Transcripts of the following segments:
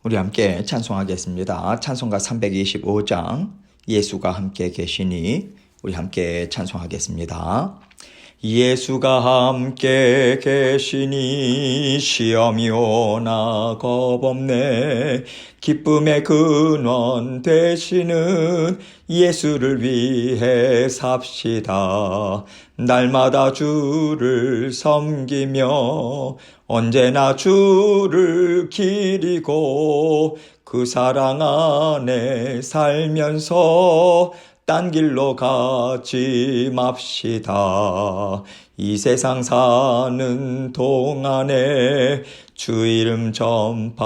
우리 함께 찬송하겠습니다. 찬송가 325장 예수가 함께 계시니 우리 함께 찬송하겠습니다. 예수가 함께 계시니 시험이 오나 겁없네. 기쁨의 근원 되시는 예수를 위해 삽시다. 날마다 주를 섬기며 언제나 주를 기리고 그 사랑 안에 살면서 딴 길로 가지 맙시다. 이 세상 사는 동안에 주 이름 전파하면서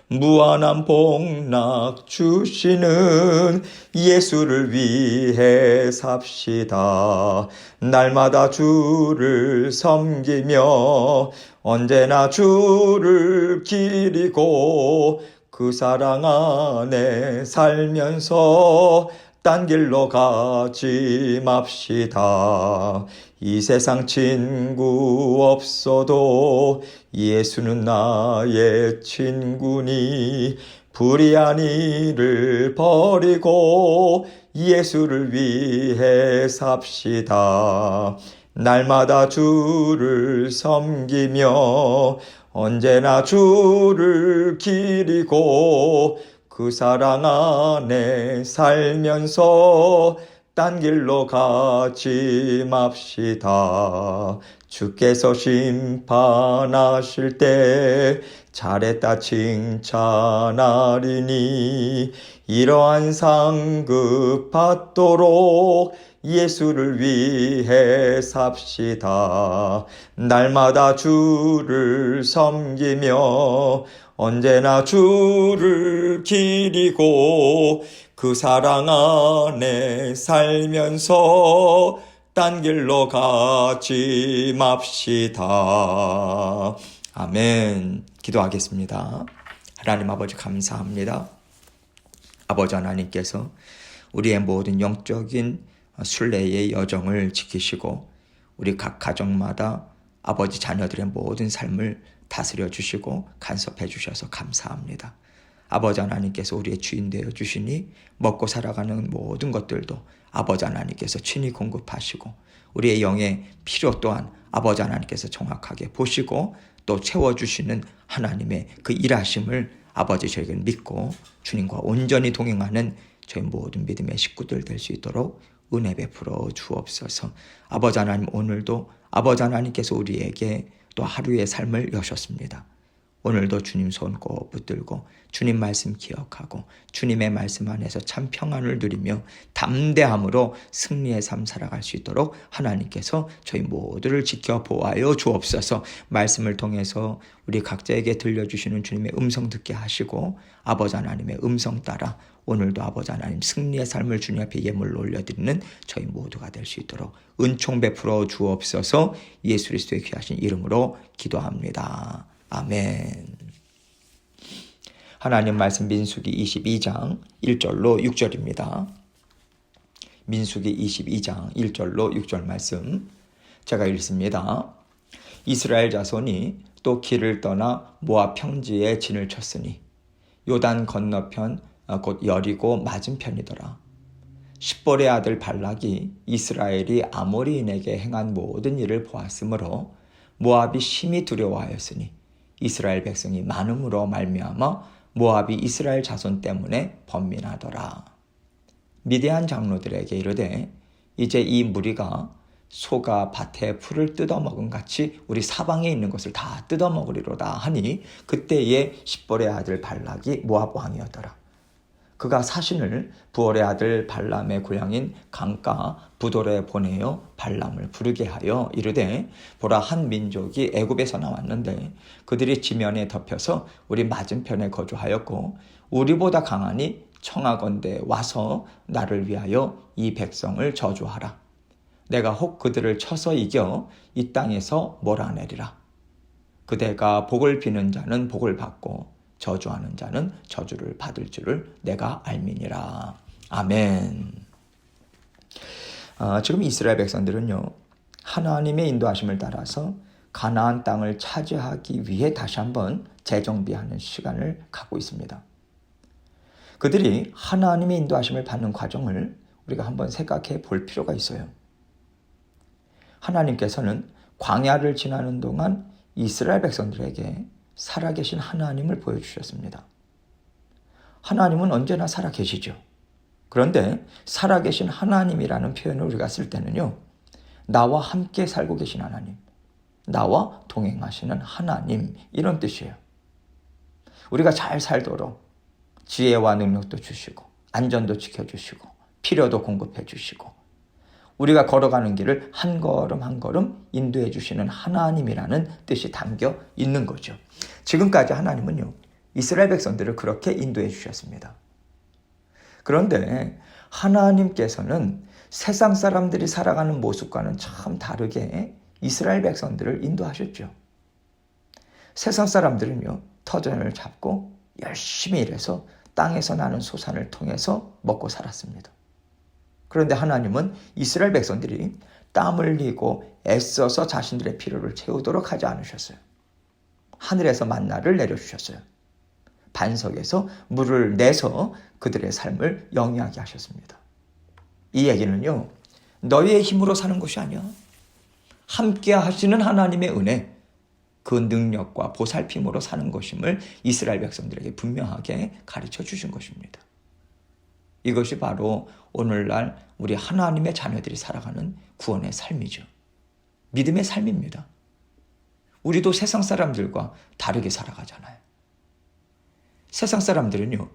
무한한 복락 주시는 예수를 위해 삽시다. 날마다 주를 섬기며 언제나 주를 기리고 그 사랑 안에 살면서 딴 길로 가지 맙시다. 이 세상 친구 없어도 예수는 나의 친구니 불의한 일을 버리고 예수를 위해 삽시다. 날마다 주를 섬기며 언제나 주를 기리고 그 사랑 안에 살면서 딴 길로 가지 맙시다. 주께서 심판하실 때 잘했다 칭찬하리니 이러한 상급 받도록 예수를 위해 삽시다. 날마다 주를 섬기며 언제나 주를 기리고 그 사랑 안에 살면서 딴 길로 가지 맙시다. 아멘. 기도하겠습니다. 하나님 아버지 감사합니다. 아버지 하나님께서 우리의 모든 영적인 순례의 여정을 지키시고 우리 각 가정마다 아버지 자녀들의 모든 삶을 다스려 주시고 간섭해 주셔서 감사합니다. 아버지 하나님께서 우리의 주인 되어 주시니 먹고 살아가는 모든 것들도 아버지 하나님께서 친히 공급하시고 우리의 영의 필요 또한 아버지 하나님께서 정확하게 보시고 또 채워주시는 하나님의 그 일하심을 아버지 저에게 믿고 주님과 온전히 동행하는 저희 모든 믿음의 식구들 될 수 있도록 은혜 베풀어 주옵소서. 아버지 하나님 오늘도 아버지 하나님께서 우리에게 또 하루의 삶을 여셨습니다. 오늘도 주님 손 꼭 붙들고 주님 말씀 기억하고 주님의 말씀 안에서 참 평안을 누리며 담대함으로 승리의 삶 살아갈 수 있도록 하나님께서 저희 모두를 지켜보아요 주옵소서. 말씀을 통해서 우리 각자에게 들려주시는 주님의 음성 듣게 하시고 아버지 하나님의 음성 따라 오늘도 아버지 하나님 승리의 삶을 주님 앞에 예물로 올려드리는 저희 모두가 될 수 있도록 은총 베풀어 주옵소서. 예수 그리스도의 귀하신 이름으로 기도합니다. 아멘. 하나님 말씀 민수기 22장 1절로 6절입니다. 민수기 22장 1절로 6절 말씀 제가 읽습니다. 이스라엘 자손이 또 길을 떠나 모압 평지에 진을 쳤으니 요단 건너편 곧 여리고 맞은편이더라. 십볼의 아들 발락이 이스라엘이 아모리인에게 행한 모든 일을 보았으므로 모압이 심히 두려워하였으니 이스라엘 백성이 많음으로 말미암아 모압이 이스라엘 자손 때문에 번민하더라. 미디안 장로들에게 이르되 이제 이 무리가 소가 밭에 풀을 뜯어먹은 같이 우리 사방에 있는 것을 다 뜯어먹으리로다 하니 그때에 십볼의 아들 발락이 모압 왕이었더라. 그가 사신을 부올의 아들 발람의 고향인 강가 부돌에 보내어 발람을 부르게 하여 이르되 보라 한 민족이 애굽에서 나왔는데 그들이 지면에 덮여서 우리 맞은편에 거주하였고 우리보다 강하니 청하건대 와서 나를 위하여 이 백성을 저주하라. 내가 혹 그들을 쳐서 이겨 이 땅에서 몰아내리라. 그대가 복을 비는 자는 복을 받고 저주하는 자는 저주를 받을 줄을 내가 알미니라. 아멘. 지금 이스라엘 백성들은요, 하나님의 인도하심을 따라서 가나안 땅을 차지하기 위해 다시 한번 재정비하는 시간을 갖고 있습니다. 그들이 하나님의 인도하심을 받는 과정을 우리가 한번 생각해 볼 필요가 있어요. 하나님께서는 광야를 지나는 동안 이스라엘 백성들에게 살아계신 하나님을 보여주셨습니다. 하나님은 언제나 살아계시죠. 그런데 살아계신 하나님이라는 표현을 우리가 쓸 때는요, 나와 함께 살고 계신 하나님, 나와 동행하시는 하나님, 이런 뜻이에요. 우리가 잘 살도록 지혜와 능력도 주시고 안전도 지켜주시고 필요도 공급해 주시고 우리가 걸어가는 길을 한 걸음 한 걸음 인도해 주시는 하나님이라는 뜻이 담겨 있는 거죠. 지금까지 하나님은요, 이스라엘 백성들을 그렇게 인도해 주셨습니다. 그런데 하나님께서는 세상 사람들이 살아가는 모습과는 참 다르게 이스라엘 백성들을 인도하셨죠. 세상 사람들은요, 터전을 잡고 열심히 일해서 땅에서 나는 소산을 통해서 먹고 살았습니다. 그런데 하나님은 이스라엘 백성들이 땀 흘리고 애써서 자신들의 필요를 채우도록 하지 않으셨어요. 하늘에서 만나를 내려주셨어요. 반석에서 물을 내서 그들의 삶을 영위하게 하셨습니다. 이 얘기는요, 너희의 힘으로 사는 것이 아니야. 함께 하시는 하나님의 은혜, 그 능력과 보살핌으로 사는 것임을 이스라엘 백성들에게 분명하게 가르쳐 주신 것입니다. 이것이 바로 오늘날 우리 하나님의 자녀들이 살아가는 구원의 삶이죠. 믿음의 삶입니다. 우리도 세상 사람들과 다르게 살아가잖아요. 세상 사람들은요,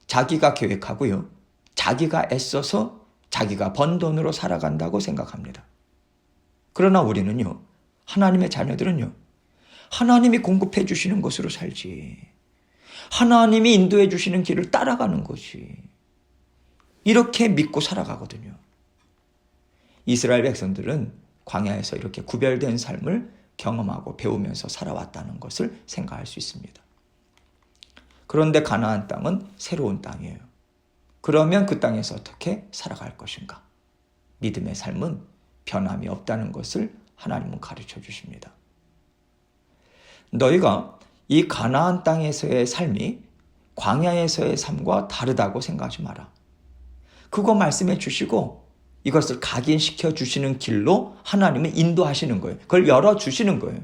자기가 계획하고요, 자기가 애써서 자기가 번 돈으로 살아간다고 생각합니다. 그러나 우리는요, 하나님의 자녀들은요, 하나님이 공급해 주시는 것으로 살지, 하나님이 인도해 주시는 길을 따라가는 것이, 이렇게 믿고 살아가거든요. 이스라엘 백성들은 광야에서 이렇게 구별된 삶을 경험하고 배우면서 살아왔다는 것을 생각할 수 있습니다. 그런데 가나안 땅은 새로운 땅이에요. 그러면 그 땅에서 어떻게 살아갈 것인가? 믿음의 삶은 변함이 없다는 것을 하나님은 가르쳐 주십니다. 너희가 이 가나안 땅에서의 삶이 광야에서의 삶과 다르다고 생각하지 마라. 그거 말씀해 주시고 이것을 각인시켜 주시는 길로 하나님은 인도하시는 거예요. 그걸 열어주시는 거예요.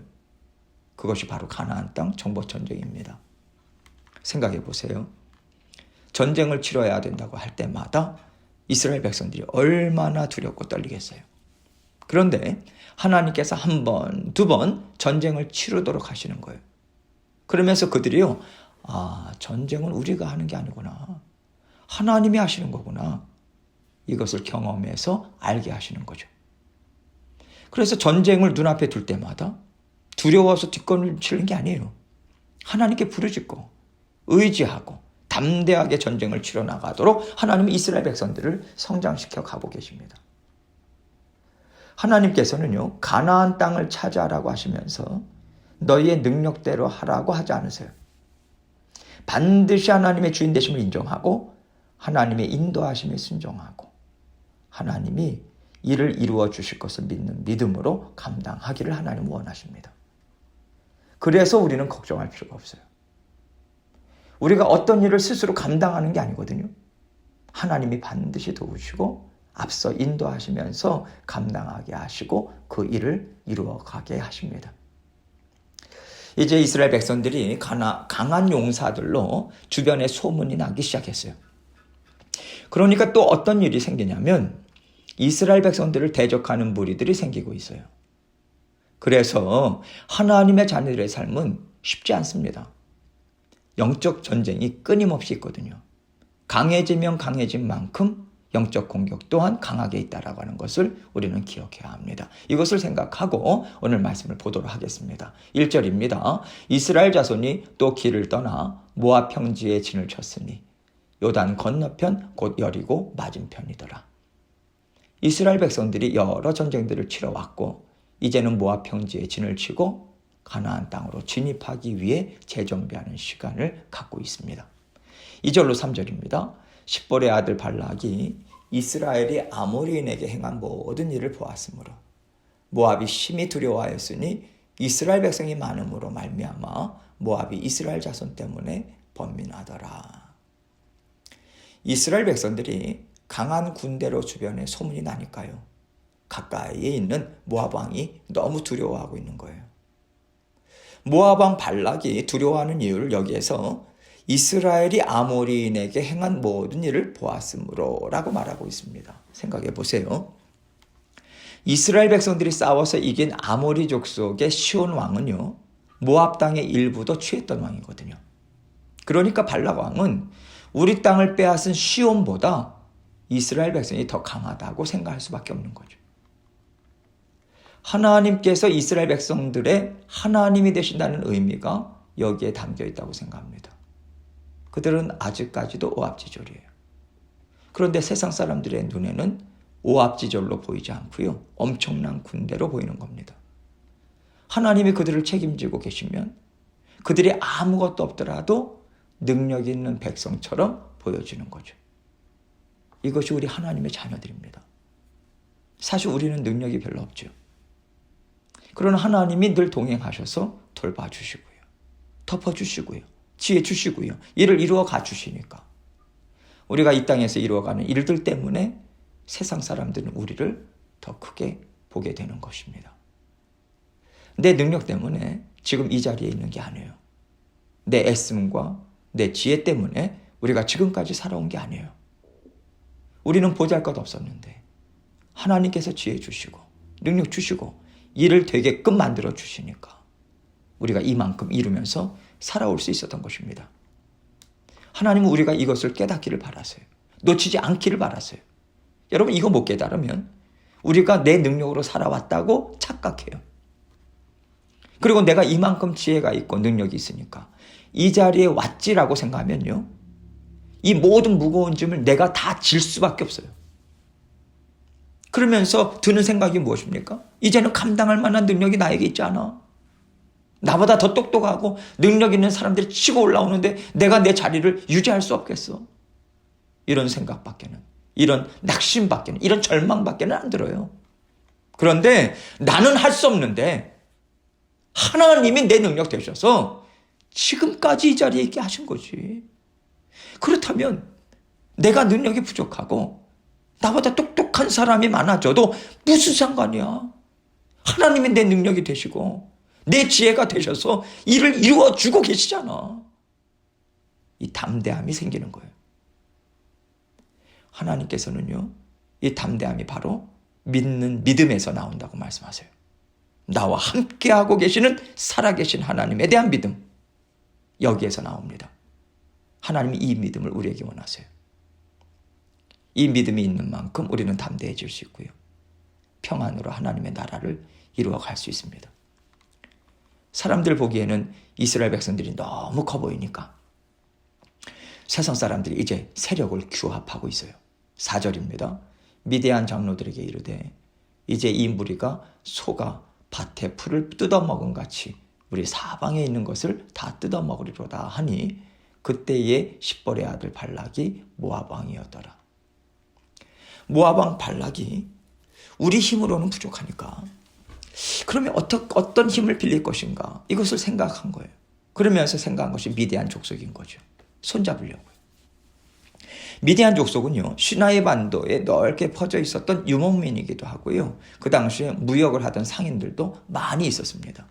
그것이 바로 가나안 땅 정복전쟁입니다. 생각해 보세요. 전쟁을 치러야 된다고 할 때마다 이스라엘 백성들이 얼마나 두렵고 떨리겠어요. 그런데 하나님께서 한 번, 두 번 전쟁을 치르도록 하시는 거예요. 그러면서 그들이요, 전쟁은 우리가 하는 게 아니구나. 하나님이 하시는 거구나. 이것을 경험해서 알게 하시는 거죠. 그래서 전쟁을 눈앞에 둘 때마다 두려워서 뒷걸음을 치는 게 아니에요. 하나님께 부르짖고 의지하고 담대하게 전쟁을 치러 나가도록 하나님은 이스라엘 백성들을 성장시켜 가고 계십니다. 하나님께서는요, 가나안 땅을 차지하라고 하시면서 너희의 능력대로 하라고 하지 않으세요. 반드시 하나님의 주인 되심을 인정하고 하나님의 인도하심에 순종하고 하나님이 이를 이루어 주실 것을 믿는 믿음으로 감당하기를 하나님은 원하십니다. 그래서 우리는 걱정할 필요가 없어요. 우리가 어떤 일을 스스로 감당하는 게 아니거든요. 하나님이 반드시 도우시고 앞서 인도하시면서 감당하게 하시고 그 일을 이루어가게 하십니다. 이제 이스라엘 백성들이 강한 용사들로 주변에 소문이 나기 시작했어요. 그러니까 또 어떤 일이 생기냐면 이스라엘 백성들을 대적하는 무리들이 생기고 있어요. 그래서 하나님의 자녀들의 삶은 쉽지 않습니다. 영적 전쟁이 끊임없이 있거든요. 강해지면 강해진 만큼 영적 공격 또한 강하게 있다라고 하는 것을 우리는 기억해야 합니다. 이것을 생각하고 오늘 말씀을 보도록 하겠습니다. 1절입니다. 이스라엘 자손이 또 길을 떠나 모압 평지에 진을 쳤으니 요단 건너편 곧 여리고 맞은편이더라. 이스라엘 백성들이 여러 전쟁들을 치러왔고 이제는 모압 평지에 진을 치고 가나안 땅으로 진입하기 위해 재정비하는 시간을 갖고 있습니다. 2절로 3절입니다. 십볼의 아들 발락이 이스라엘이 아모리인에게 행한 모든 일을 보았으므로 모압이 심히 두려워하였으니 이스라엘 백성이 많음으로 말미암아 모압이 이스라엘 자손 때문에 번민하더라. 이스라엘 백성들이 강한 군대로 주변에 소문이 나니까요. 가까이에 있는 모압 왕이 너무 두려워하고 있는 거예요. 모압 왕 발락이 두려워하는 이유를 여기에서 이스라엘이 아모리인에게 행한 모든 일을 보았으므로 라고 말하고 있습니다. 생각해 보세요. 이스라엘 백성들이 싸워서 이긴 아모리 족속의 시온 왕은요, 모압 땅의 일부도 취했던 왕이거든요. 그러니까 발락 왕은 우리 땅을 빼앗은 시온보다 이스라엘 백성이 더 강하다고 생각할 수밖에 없는 거죠. 하나님께서 이스라엘 백성들의 하나님이 되신다는 의미가 여기에 담겨 있다고 생각합니다. 그들은 아직까지도 오합지졸이에요. 그런데 세상 사람들의 눈에는 오합지졸로 보이지 않고요. 엄청난 군대로 보이는 겁니다. 하나님이 그들을 책임지고 계시면 그들이 아무것도 없더라도 능력 있는 백성처럼 보여지는 거죠. 이것이 우리 하나님의 자녀들입니다. 사실 우리는 능력이 별로 없죠. 그러나 하나님이 늘 동행하셔서 돌봐주시고요. 덮어주시고요. 지혜 주시고요. 일을 이루어 가주시니까 우리가 이 땅에서 이루어가는 일들 때문에 세상 사람들은 우리를 더 크게 보게 되는 것입니다. 내 능력 때문에 지금 이 자리에 있는 게 아니에요. 내 애씀과 내 지혜 때문에 우리가 지금까지 살아온 게 아니에요. 우리는 보잘것없었는데 하나님께서 지혜 주시고 능력 주시고 일을 되게끔 만들어 주시니까 우리가 이만큼 이루면서 살아올 수 있었던 것입니다. 하나님은 우리가 이것을 깨닫기를 바라세요. 놓치지 않기를 바라세요. 여러분, 이거 못 깨달으면 우리가 내 능력으로 살아왔다고 착각해요. 그리고 내가 이만큼 지혜가 있고 능력이 있으니까 이 자리에 왔지라고 생각하면요, 이 모든 무거운 짐을 내가 다 질 수밖에 없어요. 그러면서 드는 생각이 무엇입니까? 이제는 감당할 만한 능력이 나에게 있지 않아. 나보다 더 똑똑하고 능력 있는 사람들이 치고 올라오는데 내가 내 자리를 유지할 수 없겠어. 이런 생각밖에는, 이런 낙심밖에는, 이런 절망밖에는 안 들어요. 그런데 나는 할 수 없는데 하나님이 내 능력 되셔서 지금까지 이 자리에 있게 하신 거지. 그렇다면 내가 능력이 부족하고 나보다 똑똑한 사람이 많아져도 무슨 상관이야. 하나님이 내 능력이 되시고 내 지혜가 되셔서 일을 이루어주고 계시잖아. 이 담대함이 생기는 거예요. 하나님께서는요, 이 담대함이 바로 믿는 믿음에서 나온다고 말씀하세요. 나와 함께하고 계시는 살아계신 하나님에 대한 믿음, 여기에서 나옵니다. 하나님이 이 믿음을 우리에게 원하세요. 이 믿음이 있는 만큼 우리는 담대해질 수 있고요. 평안으로 하나님의 나라를 이루어갈 수 있습니다. 사람들 보기에는 이스라엘 백성들이 너무 커 보이니까 세상 사람들이 이제 세력을 규합하고 있어요. 4절입니다. 미디안 장로들에게 이르되 이제 이 무리가 소가 밭에 풀을 뜯어먹은 같이 우리 사방에 있는 것을 다 뜯어먹으리로다 하니 그때에 십볼의 아들 발락이 모압 왕이었더라. 모압 왕 발락이 우리 힘으로는 부족하니까 그러면 어떤 힘을 빌릴 것인가, 이것을 생각한 거예요. 그러면서 생각한 것이 미디안 족속인 거죠. 손잡으려고요. 미디안 족속은요, 시나이 반도에 넓게 퍼져 있었던 유목민이기도 하고요. 그 당시에 무역을 하던 상인들도 많이 있었습니다.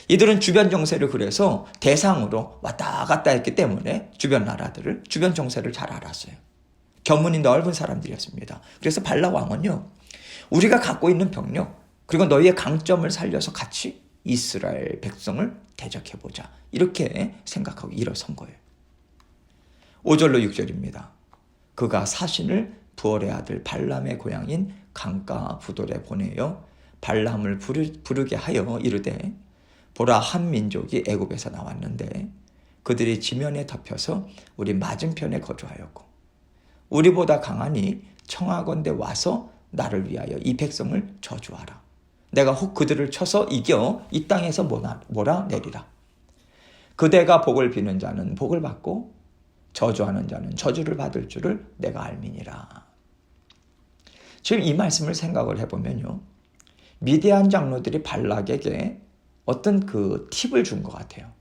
이들은 주변 정세를 그래서 대상으로 왔다 갔다 했기 때문에 주변 나라들을, 주변 정세를 잘 알았어요. 견문이 넓은 사람들이었습니다. 그래서 발락 왕은요, 우리가 갖고 있는 병력, 그리고 너희의 강점을 살려서 같이 이스라엘 백성을 대적해보자, 이렇게 생각하고 일어선 거예요. 5절로 6절입니다. 그가 사신을 부올의 아들 발람의 고향인 강가 부돌에 보내어 발람을 부르게 하여 이르되 보라, 한 민족이 애굽에서 나왔는데 그들이 지면에 덮여서 우리 맞은편에 거주하였고 우리보다 강하니 청하건대 와서 나를 위하여 이 백성을 저주하라. 내가 혹 그들을 쳐서 이겨 이 땅에서 몰아내리라. 그대가 복을 비는 자는 복을 받고 저주하는 자는 저주를 받을 줄을 내가 알미니라. 지금 이 말씀을 생각을 해보면요, 미디안 장로들이 발락에게 어떤 그 팁을 준 것 같아요.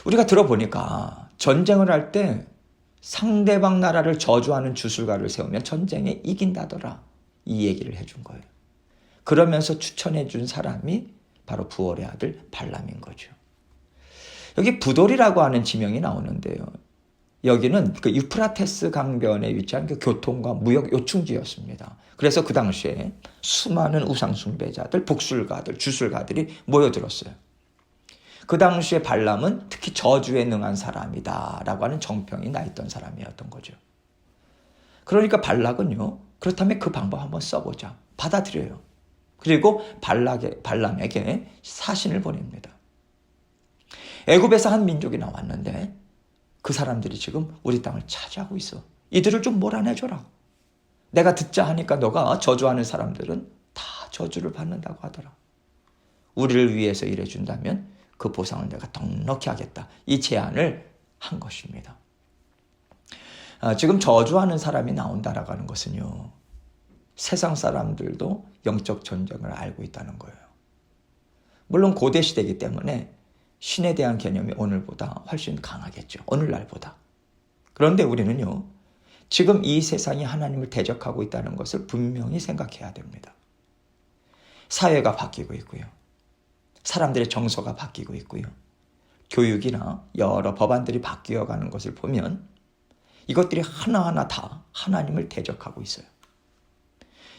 우리가 들어보니까 전쟁을 할 때 상대방 나라를 저주하는 주술가를 세우면 전쟁에 이긴다더라. 이 얘기를 해준 거예요. 그러면서 추천해 준 사람이 바로 부올의 아들 발람인 거죠. 여기 부돌이라고 하는 지명이 나오는데요. 여기는 그 유프라테스 강변에 위치한 그 교통과 무역 요충지였습니다. 그래서 그 당시에 수많은 우상숭배자들, 복술가들, 주술가들이 모여들었어요. 그 당시에 발람은 특히 저주에 능한 사람이다 라고 하는 정평이 나 있던 사람이었던 거죠. 그러니까 발락은요, 그렇다면 그 방법 한번 써보자. 받아들여요. 그리고 발람에게 사신을 보냅니다. 애굽에서 한 민족이 나왔는데 그 사람들이 지금 우리 땅을 차지하고 있어. 이들을 좀 몰아내줘라. 내가 듣자 하니까 너가 저주하는 사람들은 다 저주를 받는다고 하더라. 우리를 위해서 일해준다면 그 보상을 내가 넉넉히 하겠다. 이 제안을 한 것입니다. 지금 저주하는 사람이 나온다라고 하는 것은요, 세상 사람들도 영적 전쟁을 알고 있다는 거예요. 물론 고대 시대이기 때문에 신에 대한 개념이 오늘보다 훨씬 강하겠죠. 오늘날보다. 그런데 우리는요, 지금 이 세상이 하나님을 대적하고 있다는 것을 분명히 생각해야 됩니다. 사회가 바뀌고 있고요. 사람들의 정서가 바뀌고 있고요. 교육이나 여러 법안들이 바뀌어가는 것을 보면 이것들이 하나하나 다 하나님을 대적하고 있어요.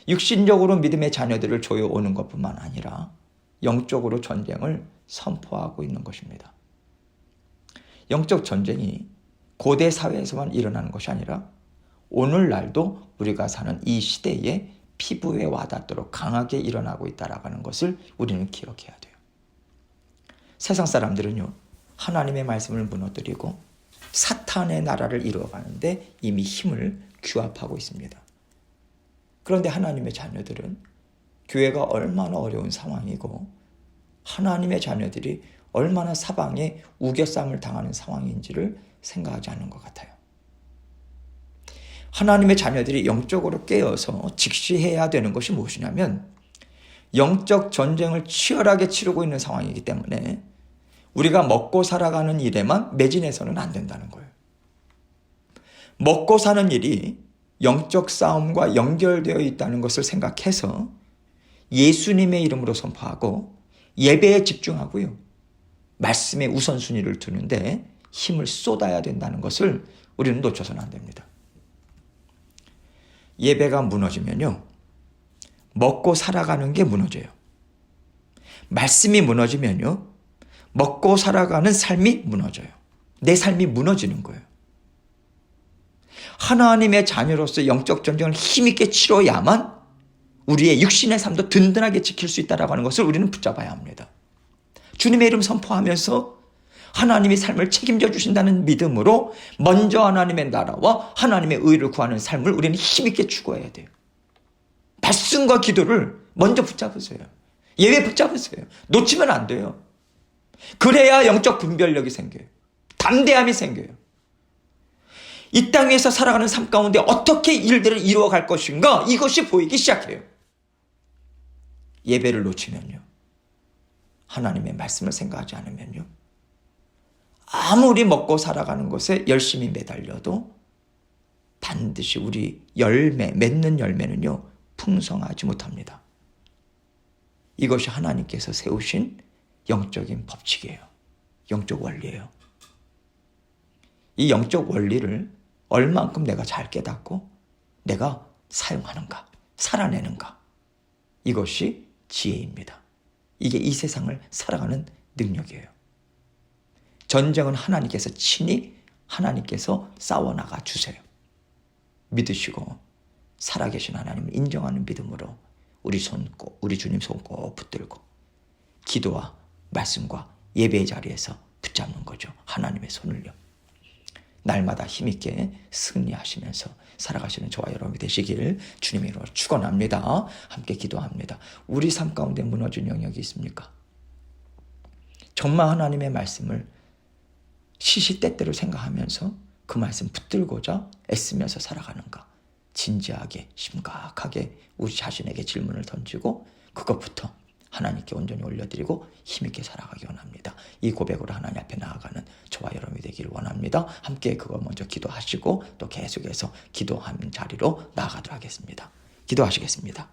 육신적으로 믿음의 자녀들을 조여오는 것뿐만 아니라 영적으로 전쟁을 선포하고 있는 것입니다. 영적 전쟁이 고대 사회에서만 일어나는 것이 아니라 오늘날도 우리가 사는 이 시대에 피부에 와닿도록 강하게 일어나고 있다는 것을 우리는 기억해야 돼요. 세상 사람들은요, 하나님의 말씀을 무너뜨리고 사탄의 나라를 이루어가는데 이미 힘을 규합하고 있습니다. 그런데 하나님의 자녀들은 교회가 얼마나 어려운 상황이고 하나님의 자녀들이 얼마나 사방에 우겨쌈을 당하는 상황인지를 생각하지 않는 것 같아요. 하나님의 자녀들이 영적으로 깨어서 직시해야 되는 것이 무엇이냐면 영적 전쟁을 치열하게 치르고 있는 상황이기 때문에 우리가 먹고 살아가는 일에만 매진해서는 안 된다는 거예요. 먹고 사는 일이 영적 싸움과 연결되어 있다는 것을 생각해서 예수님의 이름으로 선포하고 예배에 집중하고요. 말씀에 우선순위를 두는데 힘을 쏟아야 된다는 것을 우리는 놓쳐서는 안 됩니다. 예배가 무너지면요, 먹고 살아가는 게 무너져요. 말씀이 무너지면요, 먹고 살아가는 삶이 무너져요. 내 삶이 무너지는 거예요. 하나님의 자녀로서 영적 전쟁을 힘있게 치러야만 우리의 육신의 삶도 든든하게 지킬 수 있다고 하는 것을 우리는 붙잡아야 합니다. 주님의 이름 선포하면서 하나님이 삶을 책임져 주신다는 믿음으로 먼저 하나님의 나라와 하나님의 의를 구하는 삶을 우리는 힘있게 추구해야 돼요. 말씀과 기도를 먼저 붙잡으세요. 예배 붙잡으세요. 놓치면 안 돼요. 그래야 영적 분별력이 생겨요. 담대함이 생겨요. 이 땅 위에서 살아가는 삶 가운데 어떻게 일들을 이루어갈 것인가, 이것이 보이기 시작해요. 예배를 놓치면요, 하나님의 말씀을 생각하지 않으면요, 아무리 먹고 살아가는 것에 열심히 매달려도 반드시 우리 맺는 열매는요, 풍성하지 못합니다. 이것이 하나님께서 세우신 영적인 법칙이에요. 영적 원리예요. 이 영적 원리를 얼만큼 내가 잘 깨닫고 내가 사용하는가, 살아내는가, 이것이 지혜입니다. 이게 이 세상을 살아가는 능력이에요. 전쟁은 하나님께서 친히 하나님께서 싸워나가 주세요. 믿으시고 살아계신 하나님을 인정하는 믿음으로 우리 주님 손 꼭 붙들고 기도와 말씀과 예배의 자리에서 붙잡는 거죠. 하나님의 손을요. 날마다 힘있게 승리하시면서 살아가시는 저와 여러분이 되시길 주님의 이름으로 축원합니다. 함께 기도합니다. 우리 삶 가운데 무너진 영역이 있습니까? 정말 하나님의 말씀을 시시때때로 생각하면서 그 말씀 붙들고자 애쓰면서 살아가는가? 진지하게 심각하게 우리 자신에게 질문을 던지고 그것부터 하나님께 온전히 올려드리고 힘있게 살아가기 원합니다. 이 고백으로 하나님 앞에 나아가는 저와 여러분이 되기를 원합니다. 함께 그거 먼저 기도하시고 또 계속해서 기도하는 자리로 나아가도록 하겠습니다. 기도하시겠습니다.